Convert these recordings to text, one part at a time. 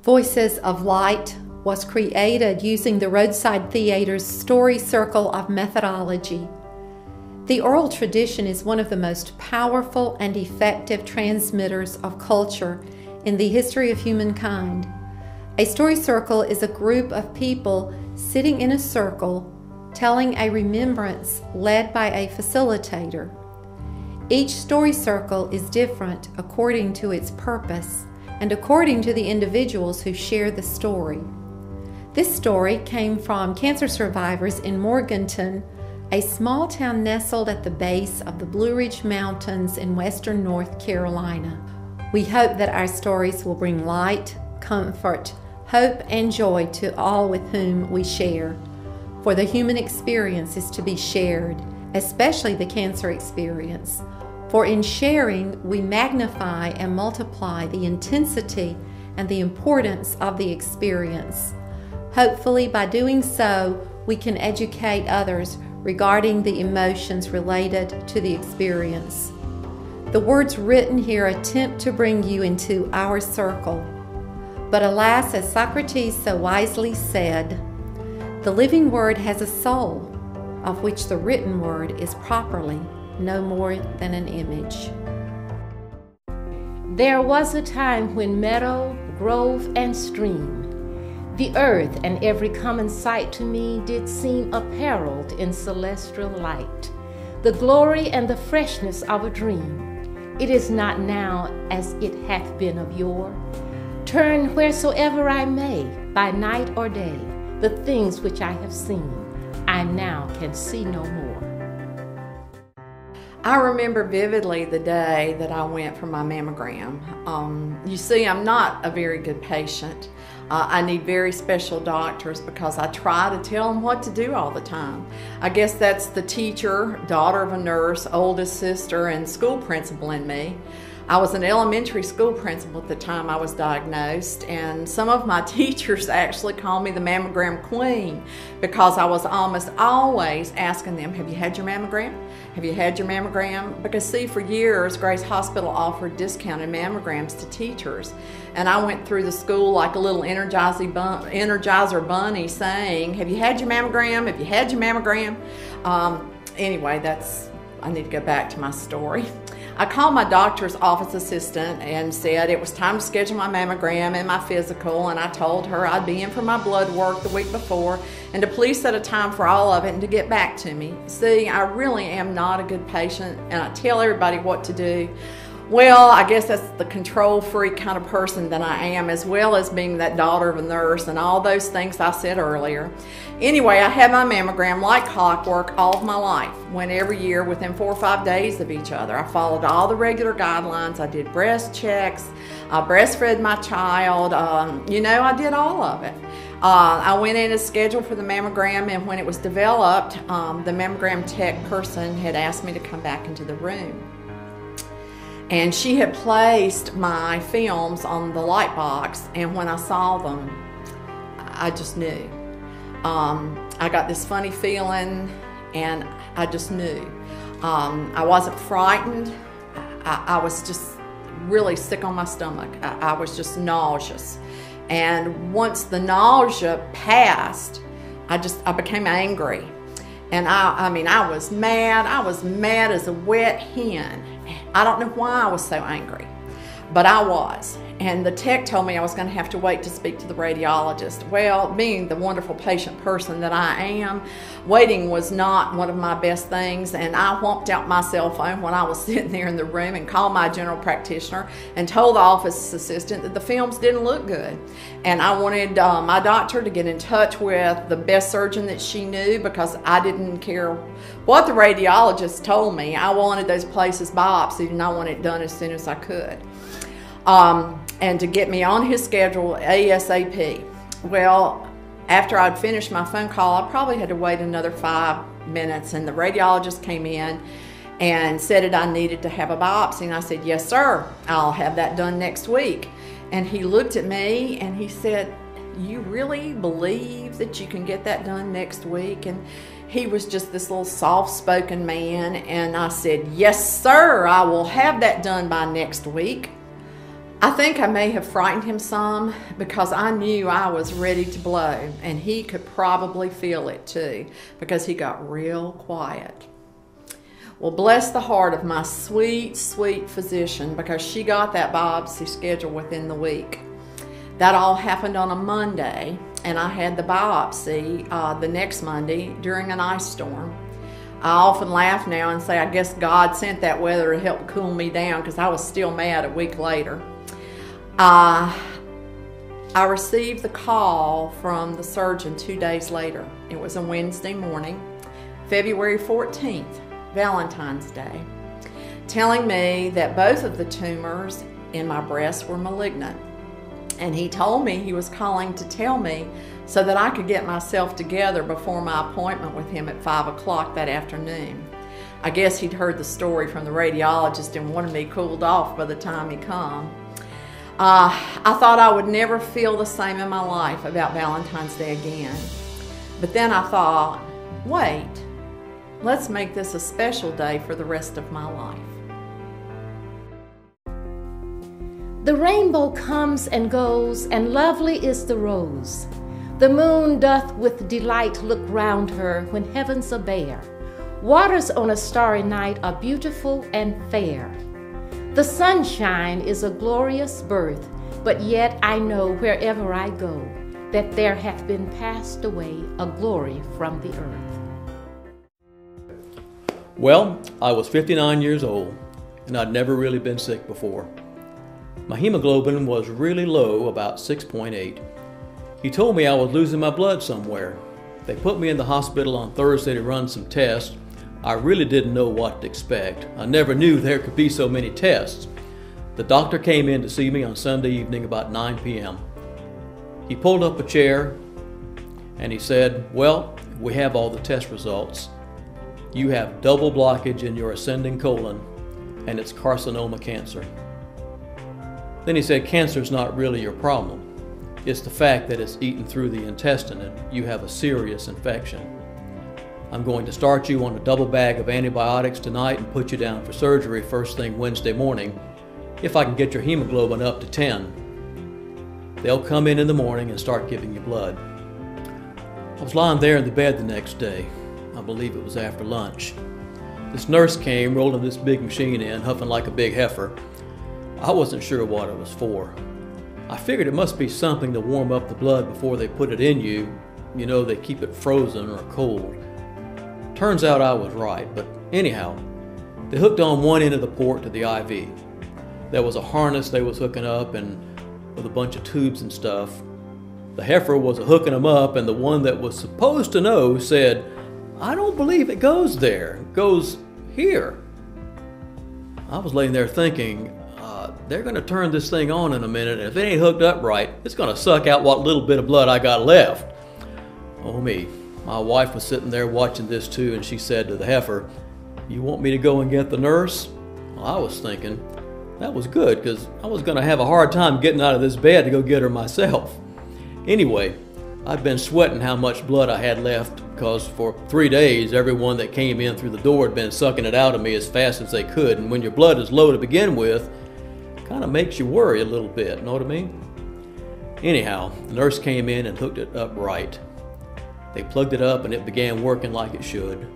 Voices of Light was created using the Roadside Theater's story circle of methodology. The oral tradition is one of the most powerful and effective transmitters of culture in the history of humankind. A story circle is a group of people sitting in a circle telling a remembrance led by a facilitator. Each story circle is different according to its purpose and according to the individuals who share the story. This story came from cancer survivors in Morganton, a small town nestled at the base of the Blue Ridge Mountains in western North Carolina. We hope that our stories will bring light, comfort, hope, and joy to all with whom we share. For the human experience is to be shared, especially the cancer experience. For in sharing, we magnify and multiply the intensity and the importance of the experience. Hopefully, by doing so, we can educate others regarding the emotions related to the experience. The words written here attempt to bring you into our circle. But alas, as Socrates so wisely said, the living word has a soul, of which the written word is properly no more than an image. There was a time when meadow, grove, and stream, the earth and every common sight to me did seem apparelled in celestial light, the glory and the freshness of a dream. It is not now as it hath been of yore. Turn wheresoever I may, by night or day, the things which I have seen, I now can see no more. I remember vividly the day that I went for my mammogram. You see, I'm not a very good patient. I need very special doctors because I try to tell them what to do all the time. I guess that's the teacher, daughter of a nurse, oldest sister, and school principal in me. I was an elementary school principal at the time I was diagnosed, and some of my teachers actually called me the mammogram queen because I was almost always asking them, have you had your mammogram? Have you had your mammogram? Because see, for years, Grace Hospital offered discounted mammograms to teachers, and I went through the school like a little Energizer bunny saying, have you had your mammogram? Have you had your mammogram? Anyway, I need to go back to my story. I called my doctor's office assistant and said it was time to schedule my mammogram and my physical, and I told her I'd be in for my blood work the week before and to please set a time for all of it and to get back to me. See, I really am not a good patient, and I tell everybody what to do. Well, I guess that's the control freak kind of person that I am, as well as being that daughter of a nurse and all those things I said earlier. Anyway, I had my mammogram like clockwork all of my life. Went every year within 4 or 5 days of each other. I followed all the regular guidelines. I did breast checks. I breastfed my child. You know, I did all of it. I went in as scheduled for the mammogram, and when it was developed, the mammogram tech person had asked me to come back into the room. And she had placed my films on the light box, and when I saw them, I just knew. I got this funny feeling, and I just knew. I wasn't frightened. I was just really sick on my stomach. I was just nauseous. And once the nausea passed, I became angry. And I mean, I was mad. I was mad as a wet hen. I don't know why I was so angry, but I was. And the tech told me I was going to have to wait to speak to the radiologist. Well, being the wonderful patient person that I am, waiting was not one of my best things, and I whomped out my cell phone when I was sitting there in the room and called my general practitioner and told the office assistant that the films didn't look good. And I wanted my doctor to get in touch with the best surgeon that she knew, because I didn't care what the radiologist told me. I wanted those places biopsied, and I wanted it done as soon as I could. And to get me on his schedule ASAP. Well, after I'd finished my phone call, I probably had to wait another 5 minutes, and the radiologist came in and said that I needed to have a biopsy, and I said, yes sir, I'll have that done next week. And he looked at me and he said, you really believe that you can get that done next week? And he was just this little soft-spoken man, and I said, yes sir, I will have that done by next week. I think I may have frightened him some because I knew I was ready to blow, and he could probably feel it too because he got real quiet. Well, bless the heart of my sweet, sweet physician, because she got that biopsy scheduled within the week. That all happened on a Monday, and I had the biopsy the next Monday during an ice storm. I often laugh now and say I guess God sent that weather to help cool me down because I was still mad a week later. I received the call from the surgeon 2 days later. It was a Wednesday morning, February 14th, Valentine's Day, telling me that both of the tumors in my breast were malignant. And he told me he was calling to tell me so that I could get myself together before my appointment with him at 5 o'clock that afternoon. I guess he'd heard the story from the radiologist and wanted me cooled off by the time he come. I thought I would never feel the same in my life about Valentine's Day again. But then I thought, wait, let's make this a special day for the rest of my life. The rainbow comes and goes, and lovely is the rose. The moon doth with delight look round her when heaven's a bare. Waters on a starry night are beautiful and fair. The sunshine is a glorious birth, but yet I know wherever I go that there hath been passed away a glory from the earth. Well, I was 59 years old, and I'd never really been sick before. My hemoglobin was really low, about 6.8. He told me I was losing my blood somewhere. They put me in the hospital on Thursday to run some tests. I really didn't know what to expect. I never knew there could be so many tests. The doctor came in to see me on Sunday evening about 9 p.m. He pulled up a chair and he said, "Well, we have all the test results. You have double blockage in your ascending colon and it's carcinoma cancer." Then he said, "Cancer's not really your problem. It's the fact that it's eaten through the intestine and you have a serious infection. I'm going to start you on a double bag of antibiotics tonight and put you down for surgery first thing Wednesday morning if I can get your hemoglobin up to 10. They'll come in the morning and start giving you blood." I was lying there in the bed the next day. I believe it was after lunch. This nurse came rolling this big machine in, huffing like a big heifer. I wasn't sure what it was for. I figured it must be something to warm up the blood before they put it in you. You know, they keep it frozen or cold. Turns out I was right, but anyhow, they hooked on one end of the port to the IV. There was a harness they was hooking up and with a bunch of tubes and stuff. The heifer was hooking them up, and the one that was supposed to know said, "I don't believe it goes there, it goes here." I was laying there thinking, they're going to turn this thing on in a minute, and if it ain't hooked up right, it's going to suck out what little bit of blood I got left. Oh me. My wife was sitting there watching this too, and she said to the heifer, "You want me to go and get the nurse?" Well, I was thinking, that was good, because I was going to have a hard time getting out of this bed to go get her myself. Anyway, I'd been sweating how much blood I had left, because for 3 days, everyone that came in through the door had been sucking it out of me as fast as they could, and when your blood is low to begin with, it kind of makes you worry a little bit, know what I mean? Anyhow, the nurse came in and hooked it up right. They plugged it up and it began working like it should.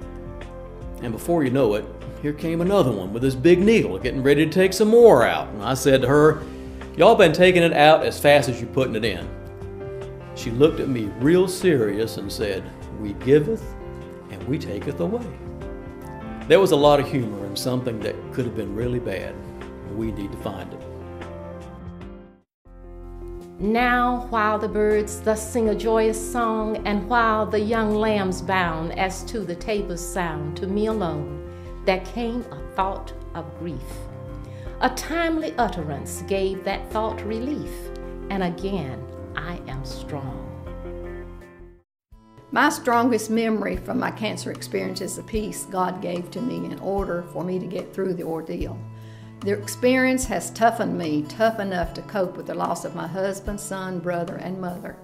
And before you know it, here came another one with this big needle getting ready to take some more out. And I said to her, "Y'all been taking it out as fast as you putting it in." She looked at me real serious and said, "We giveth and we taketh away." There was a lot of humor in something that could have been really bad. We need to find it. Now, while the birds thus sing a joyous song, and while the young lambs bound as to the tabor's sound, to me alone there came a thought of grief. A timely utterance gave that thought relief, and again I am strong. My strongest memory from my cancer experience is the peace God gave to me in order for me to get through the ordeal. The experience has toughened me, tough enough to cope with the loss of my husband, son, brother, and mother.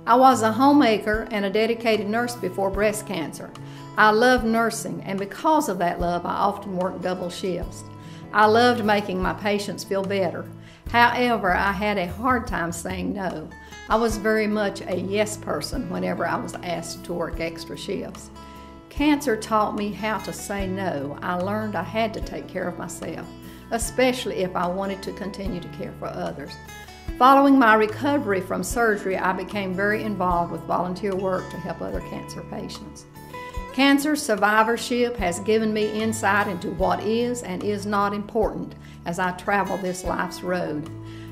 I was a homemaker and a dedicated nurse before breast cancer. I loved nursing, and because of that love, I often worked double shifts. I loved making my patients feel better. However, I had a hard time saying no. I was very much a yes person whenever I was asked to work extra shifts. Cancer taught me how to say no. I learned I had to take care of myself, especially if I wanted to continue to care for others. Following my recovery from surgery, I became very involved with volunteer work to help other cancer patients. Cancer survivorship has given me insight into what is and is not important as I travel this life's road.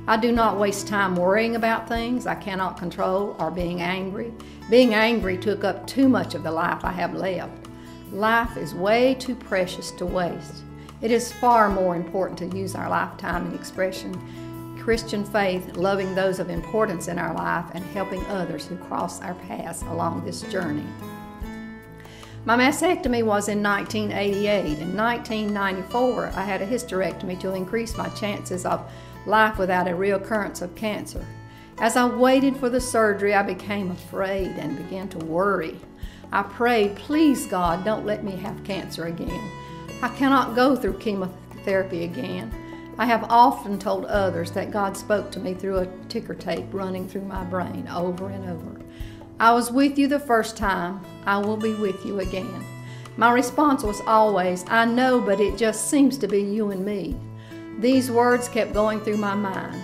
I do not waste time worrying about things I cannot control or being angry. Being angry took up too much of the life I have left. Life is way too precious to waste. It is far more important to use our lifetime in expression Christian faith, loving those of importance in our life, and helping others who cross our paths along this journey. My mastectomy was in 1988. In 1994, I had a hysterectomy to increase my chances of life without a reoccurrence of cancer. As I waited for the surgery, I became afraid and began to worry. I prayed, please God, don't let me have cancer again. I cannot go through chemotherapy again. I have often told others that God spoke to me through a ticker tape running through my brain over and over. I was with you the first time, I will be with you again. My response was always, I know, but it just seems to be you and me. These words kept going through my mind.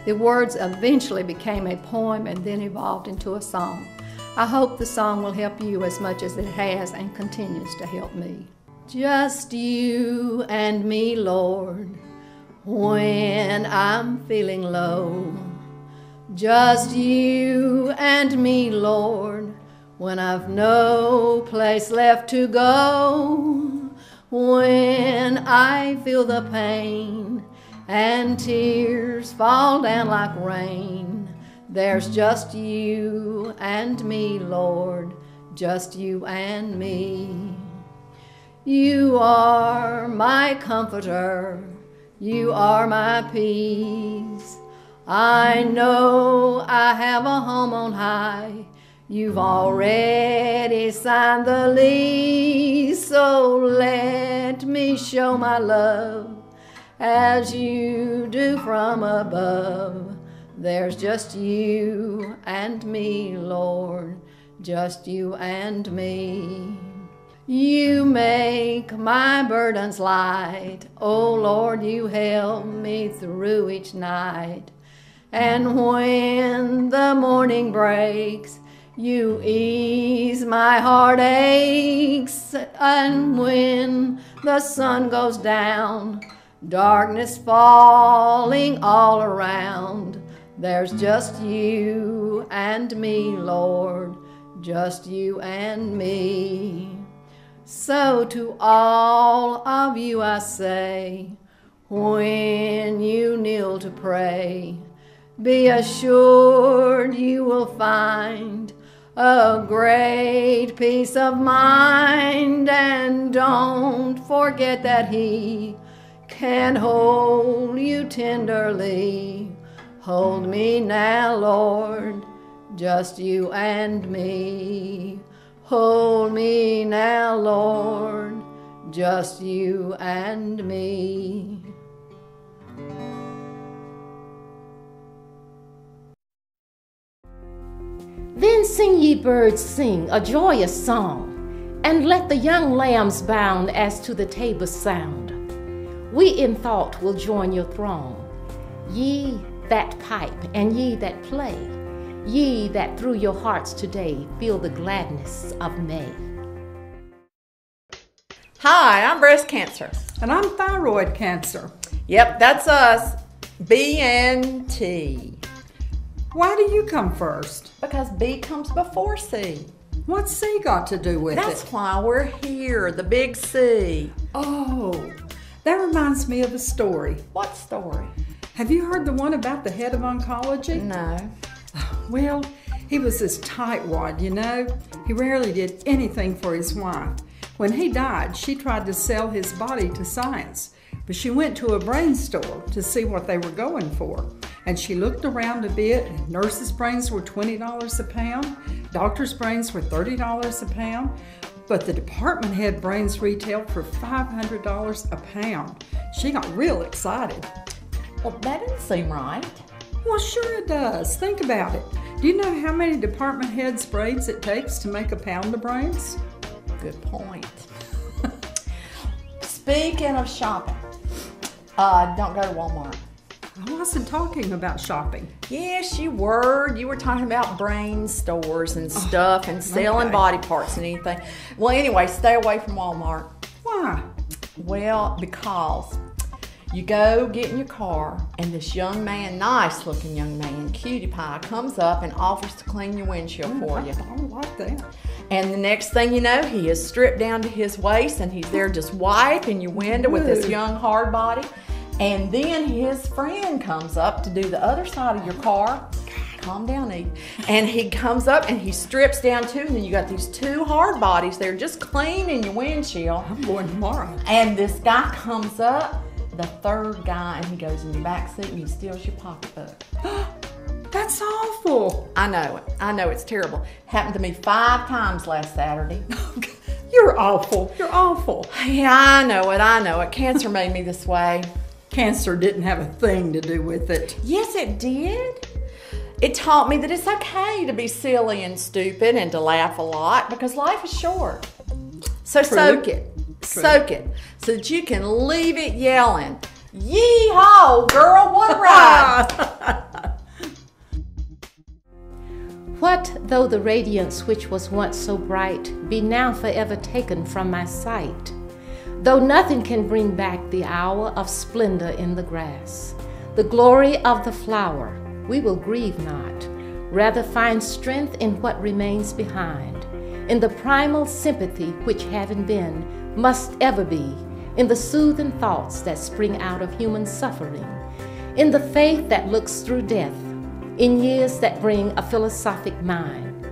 The words eventually became a poem and then evolved into a song. I hope the song will help you as much as it has and continues to help me. Just you and me, Lord, when I'm feeling low. Just you and me, Lord, when I've no place left to go. When I feel the pain and tears fall down like rain, there's just you and me, Lord, just you and me. You are my comforter, you are my peace. I know I have a home on high. You've already signed the lease, so let me show my love as you do from above. There's just you and me, Lord, just you and me. You make my burdens light, oh Lord, you help me through each night. And when the morning breaks, you ease my heartaches. And when the sun goes down, darkness falling all around, there's just you and me, Lord, just you and me. So to all of you I say, when you kneel to pray, be assured you will find a great peace of mind, and don't forget that He can hold you tenderly. Hold me now, Lord, just you and me. Hold me now, Lord, just you and me. Then sing ye birds, sing a joyous song, and let the young lambs bound as to the tabor sound. We in thought will join your throng, ye that pipe and ye that play, ye that through your hearts today feel the gladness of May. Hi, I'm breast cancer. And I'm thyroid cancer. Yep, that's us. B and T. Why do you come first? Because B comes before C. What's C got to do with That's it? why we're here, the big C. Oh, that reminds me of a story. What story? Have you heard the one about the head of oncology? No. Well, he was this tightwad, you know. He rarely did anything for his wife. When he died, she tried to sell his body to science, but she went to a brain store to see what they were going for. And she looked around a bit, and nurses' brains were $20 a pound, doctors' brains were $30 a pound, but the department head brains retailed for $500 a pound. She got real excited. Well, that didn't seem right. Well, sure it does. Think about it. Do you know how many department heads' braids it takes to make a pound of braids? Good point. Speaking of shopping, don't go to Walmart. I wasn't talking about shopping. Yes, you were. You were talking about brain stores and stuff and selling body parts and anything. Well, anyway, stay away from Walmart. Why? Well, because you go get in your car and this young man, nice looking young man, cutie pie, comes up and offers to clean your windshield for you. I don't like that. And the next thing you know, he is stripped down to his waist and he's there just wiping your window with this young hard body. And then his friend comes up to do the other side of your car. Calm down, Eve. And he comes up and he strips down too, and then you got these two hard bodies there just cleaning your windshield. I'm going tomorrow. And this guy comes up, the third guy, and he goes in your back seat and he steals your pocketbook. That's awful. I know it. I know it's terrible. Happened to me 5 times last Saturday. You're awful. You're awful. Yeah, I know it. I know it. Cancer made me this way. Cancer didn't have a thing to do with it. Yes, it did. It taught me that it's okay to be silly and stupid and to laugh a lot because life is short. So soak it. Soak it so that you can leave it yelling, "Yee-haw, girl, what a ride!" What though the radiance which was once so bright be now forever taken from my sight? Though nothing can bring back the hour of splendor in the grass, the glory of the flower, we will grieve not, rather find strength in what remains behind, in the primal sympathy which having been, must ever be, in the soothing thoughts that spring out of human suffering, in the faith that looks through death, in years that bring a philosophic mind.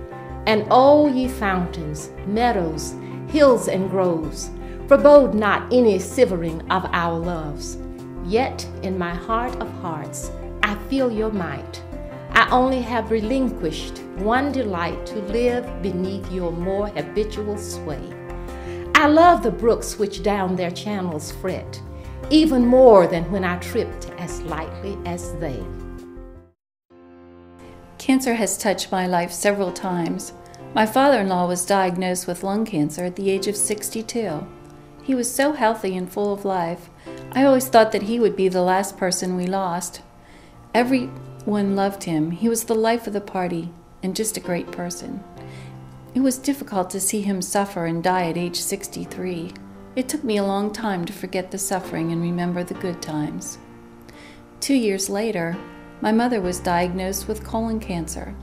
And oh, ye fountains, meadows, hills and groves, forebode not any severing of our loves. Yet in my heart of hearts I feel your might. I only have relinquished one delight, to live beneath your more habitual sway. I love the brooks which down their channels fret, even more than when I tripped as lightly as they. Cancer has touched my life several times. My father-in-law was diagnosed with lung cancer at the age of 62. He was so healthy and full of life. I always thought that he would be the last person we lost. Everyone loved him. He was the life of the party and just a great person. It was difficult to see him suffer and die at age 63. It took me a long time to forget the suffering and remember the good times. 2 years later, my mother was diagnosed with colon cancer.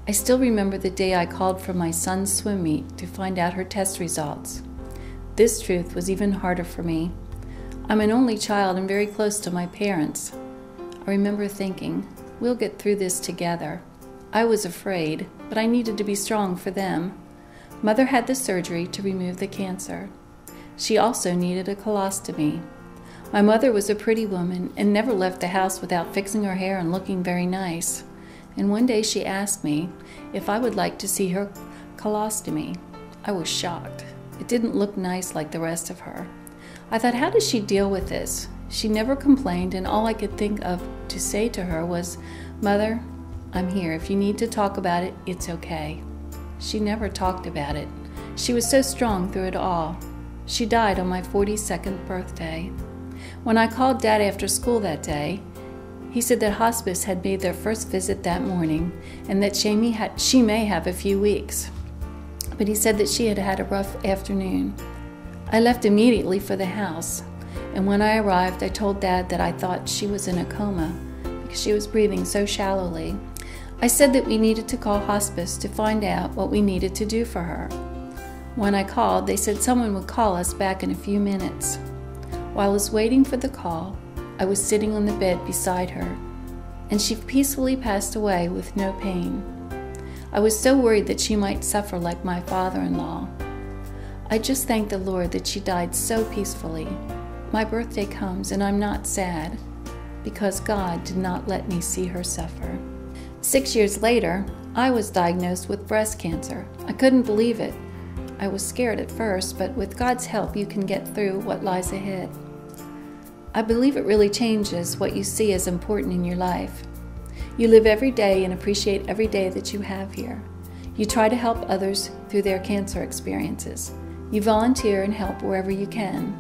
I still remember the day I called for my son's swim meet to find out her test results. This truth was even harder for me. I'm an only child and very close to my parents. I remember thinking, we'll get through this together. I was afraid, but I needed to be strong for them. Mother had the surgery to remove the cancer. She also needed a colostomy. My mother was a pretty woman and never left the house without fixing her hair and looking very nice. And one day she asked me if I would like to see her colostomy. I was shocked. It didn't look nice like the rest of her. I thought, how does she deal with this? She never complained, and all I could think of to say to her was, "Mother, I'm here. If you need to talk about it, it's okay." She never talked about it. She was so strong through it all. She died on my 42nd birthday. When I called Dad after school that day, he said that hospice had made their first visit that morning and that she may have a few weeks. But he said that she had had a rough afternoon. I left immediately for the house, and when I arrived, I told Dad that I thought she was in a coma because she was breathing so shallowly. I said that we needed to call hospice to find out what we needed to do for her. When I called, they said someone would call us back in a few minutes. While I was waiting for the call, I was sitting on the bed beside her, and she peacefully passed away with no pain. I was so worried that she might suffer like my father-in-law. I just thank the Lord that she died so peacefully. My birthday comes and I'm not sad because God did not let me see her suffer. 6 years later, I was diagnosed with breast cancer. I couldn't believe it. I was scared at first, but with God's help, you can get through what lies ahead. I believe it really changes what you see as important in your life. You live every day and appreciate every day that you have here. You try to help others through their cancer experiences. You volunteer and help wherever you can.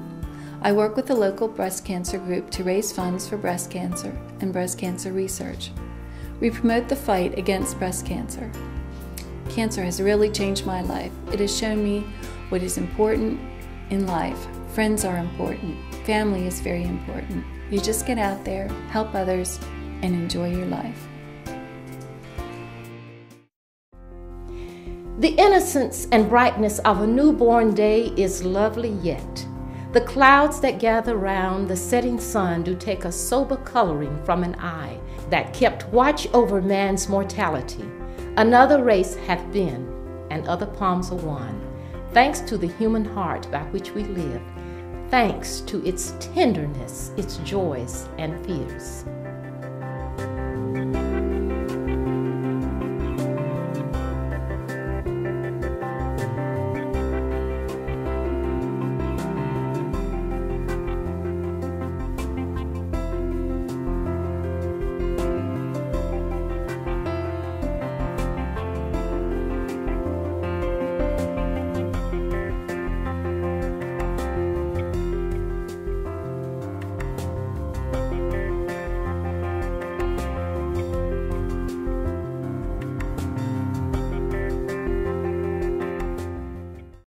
I work with the local breast cancer group to raise funds for breast cancer and breast cancer research. We promote the fight against breast cancer. Cancer has really changed my life. It has shown me what is important in life. Friends are important. Family is very important. You just get out there, help others, and enjoy your life. The innocence and brightness of a newborn day is lovely yet. The clouds that gather round the setting sun do take a sober coloring from an eye that kept watch over man's mortality. Another race hath been, and other palms are won, thanks to the human heart by which we live, thanks to its tenderness, its joys and fears.